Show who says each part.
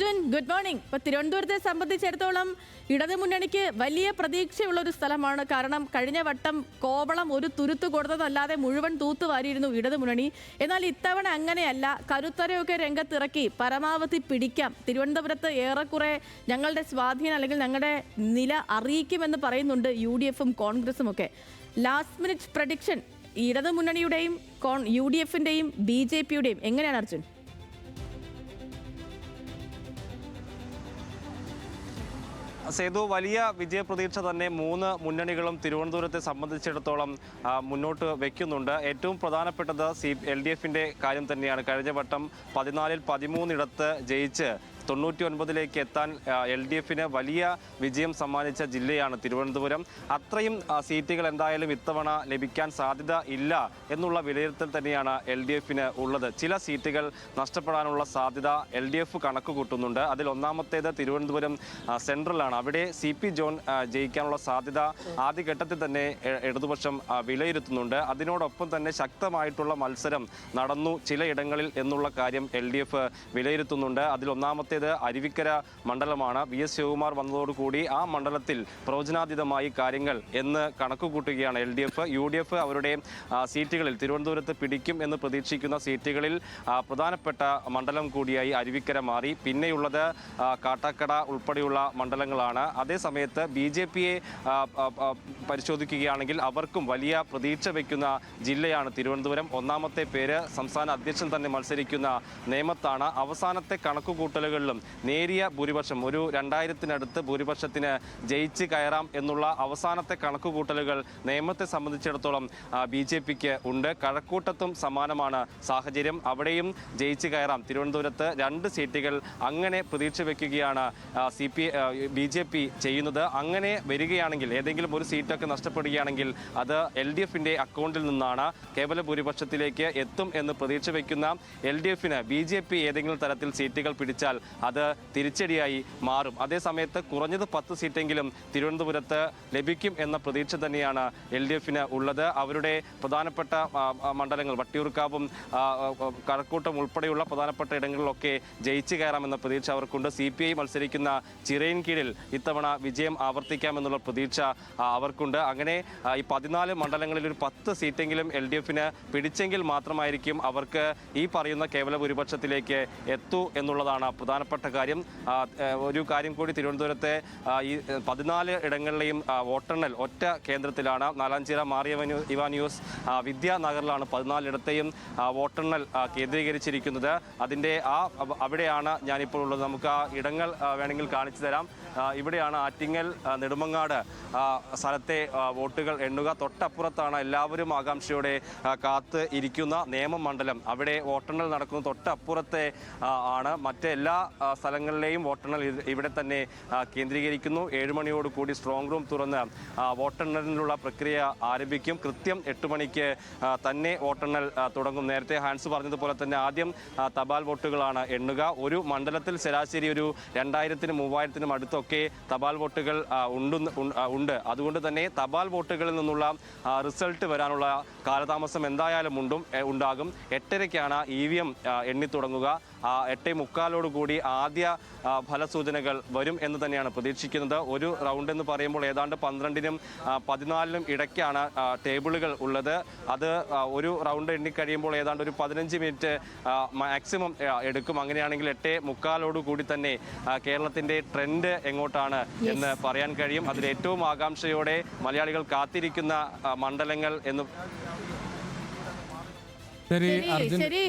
Speaker 1: Arjun, good morning. ഇപ്പൊ തിരുവനന്തപുരത്തെ സംബന്ധിച്ചിടത്തോളം ഇടതുമുന്നണിക്ക് വലിയ പ്രതീക്ഷയുള്ള ഒരു സ്ഥലമാണ്. കാരണം കഴിഞ്ഞ വട്ടം കോവളം ഒരു തുരുത്ത് കൊടുത്തതല്ലാതെ മുഴുവൻ തൂത്തുവാരിയിരുന്നു ഇടതുമുന്നണി. എന്നാൽ ഇത്തവണ അങ്ങനെയല്ല. കരുത്തരെയൊക്കെ രംഗത്തിറക്കി പരമാവധി പിടിക്കാം, തിരുവനന്തപുരത്ത് ഏറെക്കുറെ ഞങ്ങളുടെ സ്വാധീനം അല്ലെങ്കിൽ ഞങ്ങളുടെ നില അറിയിക്കുമെന്ന് പറയുന്നുണ്ട് UDF-ഉം കോൺഗ്രസും ഒക്കെ. ലാസ്റ്റ് മിനിറ്റ് പ്രഡിക്ഷൻ ഇടതുമുന്നണിയുടെയും UDF-ന്റെയും BJP-യുടെയും എങ്ങനെയാണ് അർജുൻ?
Speaker 2: സേതു, വലിയ വിജയപ്രതീക്ഷ തന്നെ മൂന്ന് മുന്നണികളും തിരുവനന്തപുരത്തെ സംബന്ധിച്ചിടത്തോളം മുന്നോട്ട് വയ്ക്കുന്നുണ്ട്. ഏറ്റവും പ്രധാനപ്പെട്ടത് LDF-ന്റെ കാര്യം തന്നെയാണ്. കഴിഞ്ഞ വട്ടം 14-ൽ 13 ജയിച്ച് 99-ലേക്ക് എത്താൻ LDF-ന് വലിയ വിജയം സമ്മാനിച്ച ജില്ലയാണ് തിരുവനന്തപുരം. അത്രയും സീറ്റുകൾ എന്തായാലും ഇത്തവണ ലഭിക്കാൻ സാധ്യത ഇല്ല എന്നുള്ള വിലയിരുത്തൽ തന്നെയാണ് LDF-ന് ഉള്ളത്. ചില സീറ്റുകൾ നഷ്ടപ്പെടാനുള്ള സാധ്യത LDF കണക്ക് കൂട്ടുന്നുണ്ട്. അതിൽ ഒന്നാമത്തേത് തിരുവനന്തപുരം സെൻട്രലാണ്. അവിടെ CP ജോൺ ജയിക്കാനുള്ള സാധ്യത ആദ്യഘട്ടത്തിൽ തന്നെ ഇടതുപക്ഷം വിലയിരുത്തുന്നുണ്ട്. അതിനോടൊപ്പം തന്നെ ശക്തമായിട്ടുള്ള മത്സരം നടന്നു ചിലയിടങ്ങളിൽ എന്നുള്ള കാര്യം LDF വിലയിരുത്തുന്നുണ്ട്. അതിൽ ഒന്നാമത്തെ അരുവിക്കര മണ്ഡലമാണ്. VS ശിവകുമാർ വന്നതോടുകൂടി ആ മണ്ഡലത്തിൽ പ്രവചനാതീതമായി കാര്യങ്ങൾ എന്ന് കണക്കുകൂട്ടുകയാണ് LDF. UDF അവരുടെ സീറ്റുകളിൽ തിരുവനന്തപുരത്ത് പിടിക്കും എന്ന് പ്രതീക്ഷിക്കുന്ന സീറ്റുകളിൽ പ്രധാനപ്പെട്ട മണ്ഡലം കൂടിയായി അരുവിക്കര മാറി. പിന്നെയുള്ളത് കാട്ടാക്കട ഉൾപ്പെടെയുള്ള മണ്ഡലങ്ങളാണ്. അതേസമയത്ത് BJP-യെ പരിശോധിക്കുകയാണെങ്കിൽ അവർക്കും വലിയ പ്രതീക്ഷ വയ്ക്കുന്ന ജില്ലയാണ് തിരുവനന്തപുരം. ഒന്നാമത്തെ പേര് സംസ്ഥാന അധ്യക്ഷൻ തന്നെ മത്സരിക്കുന്ന നേമത്താണ്. അവസാനത്തെ കണക്കുകൂട്ടലുകളിൽ നേരിയ ഭൂരിപക്ഷം, ഒരു 2000-നടുത്ത് ഭൂരിപക്ഷത്തിന് ജയിച്ച് കയറാം എന്നുള്ള അവസാനത്തെ കണക്കുകൂട്ടലുകൾ നേമത്തെ സംബന്ധിച്ചിടത്തോളം BJP-ക്ക് ഉണ്ട്. കഴക്കൂട്ടത്തും സമാനമാണ് സാഹചര്യം. അവിടെയും ജയിച്ച് കയറാം. തിരുവനന്തപുരത്ത് 2 സീറ്റുകൾ അങ്ങനെ പ്രതീക്ഷ വയ്ക്കുകയാണ് BJP ചെയ്യുന്നത്. അങ്ങനെ വരികയാണെങ്കിൽ, ഏതെങ്കിലും ഒരു സീറ്റൊക്കെ നഷ്ടപ്പെടുകയാണെങ്കിൽ അത് LDF-ന്റെ അക്കൗണ്ടിൽ നിന്നാണ്. കേവല ഭൂരിപക്ഷത്തിലേക്ക് എത്തും എന്ന് പ്രതീക്ഷ വയ്ക്കുന്ന LDF-ന് BJP ഏതെങ്കിലും തരത്തിൽ സീറ്റുകൾ പിടിച്ചാൽ അത് തിരിച്ചടിയായി മാറും. അതേസമയത്ത് കുറഞ്ഞത് 10 സീറ്റെങ്കിലും തിരുവനന്തപുരത്ത് ലഭിക്കും എന്ന പ്രതീക്ഷ തന്നെയാണ് LDF-ന് ഉള്ളത്. അവരുടെ പ്രധാനപ്പെട്ട മണ്ഡലങ്ങൾ വട്ടിയൂർക്കാവും കഴക്കൂട്ടം ഉൾപ്പെടെയുള്ള പ്രധാനപ്പെട്ട ഇടങ്ങളിലൊക്കെ ജയിച്ചു കയറാമെന്ന പ്രതീക്ഷ അവർക്കുണ്ട്. CPI മത്സരിക്കുന്ന ചിറയിൻകീഴിൽ ഇത്തവണ വിജയം ആവർത്തിക്കാമെന്നുള്ള പ്രതീക്ഷ അവർക്കുണ്ട്. അങ്ങനെ ഈ 14 മണ്ഡലങ്ങളിൽ ഒരു 10 സീറ്റെങ്കിലും LDF-ന് പിടിച്ചെങ്കിൽ മാത്രമായിരിക്കും അവർക്ക് ഈ പറയുന്ന കേവല ഭൂരിപക്ഷത്തിലേക്ക് എത്തൂ എന്നുള്ളതാണ് പ്രധാനപ്പെട്ട കാര്യം. ഒരു കാര്യം കൂടി, തിരുവനന്തപുരത്തെ ഈ 14 ഇടങ്ങളിലെയും വോട്ടെണ്ണൽ ഒറ്റ കേന്ദ്രത്തിലാണ്. നാലാഞ്ചിറ മാറിയ ഇവാനിയൂസ് വിദ്യാനഗറിലാണ് 14 ഇടത്തെയും വോട്ടെണ്ണൽ കേന്ദ്രീകരിച്ചിരിക്കുന്നത്. അതിൻ്റെ അവിടെയാണ് ഞാനിപ്പോൾ ഉള്ളത്. നമുക്ക് ആ ഇടങ്ങൾ വേണമെങ്കിൽ കാണിച്ചു തരാം. ഇവിടെയാണ് ആറ്റിങ്ങൽ നെടുമങ്ങാട് സ്ഥലത്തെ വോട്ടുകൾ എണ്ണുക. തൊട്ടപ്പുറത്താണ് എല്ലാവരും ആകാംക്ഷയോടെ കാത്ത് ഇരിക്കുന്ന നേമം മണ്ഡലം. അവിടെ വോട്ടെണ്ണൽ നടക്കുന്നത് തൊട്ടപ്പുറത്തെ ആണ്. മറ്റെല്ലാ സ്ഥലങ്ങളിലെയും വോട്ടെണ്ണൽ ഇവിടെ തന്നെ കേന്ദ്രീകരിക്കുന്നു. 7 മണിയോടുകൂടി സ്ട്രോങ് റൂം തുറന്ന് വോട്ടെണ്ണലിനുള്ള പ്രക്രിയ ആരംഭിക്കും. കൃത്യം 8 മണിക്ക് തന്നെ വോട്ടെണ്ണൽ തുടങ്ങും. നേരത്തെ ഹാൻസ് പറഞ്ഞതുപോലെ തന്നെ ആദ്യം തപാൽ വോട്ടുകളാണ് എണ്ണുക. ഒരു മണ്ഡലത്തിൽ ശരാശരി ഒരു 2000-നും 3000-നും അടുത്തൊക്കെ തപാൽ വോട്ടുകൾ ഉണ്ട്. അതുകൊണ്ട് തന്നെ തപാൽ വോട്ടുകളിൽ നിന്നുള്ള റിസൾട്ട് വരാനുള്ള കാലതാമസം എന്തായാലും ഉണ്ടാകും. 8:30-ക്കാണ് EVM എണ്ണിത്തുടങ്ങുക. 8:45 ആദ്യ ഫലസൂചനകൾ വരും എന്ന് തന്നെയാണ് പ്രതീക്ഷിക്കുന്നത്. ഒരു റൗണ്ട് എന്ന് പറയുമ്പോൾ ഏതാണ്ട് 12-നും 14-നും ഇടയ്ക്കാണ് ടേബിളുകൾ ഉള്ളത്. അത് ഒരു റൗണ്ട് എണ്ണിക്കഴിയുമ്പോൾ ഏതാണ്ട് ഒരു 15 മിനിറ്റ് മാക്സിമം എടുക്കും. അങ്ങനെയാണെങ്കിൽ 8:45 തന്നെ കേരളത്തിൻ്റെ ട്രെൻഡ് എങ്ങോട്ടാണ് എന്ന് പറയാൻ കഴിയും. അതിൽ ഏറ്റവും ആകാംക്ഷയോടെ മലയാളികൾ കാത്തിരിക്കുന്ന മണ്ഡലങ്ങൾ എന്ന്
Speaker 1: ശരി.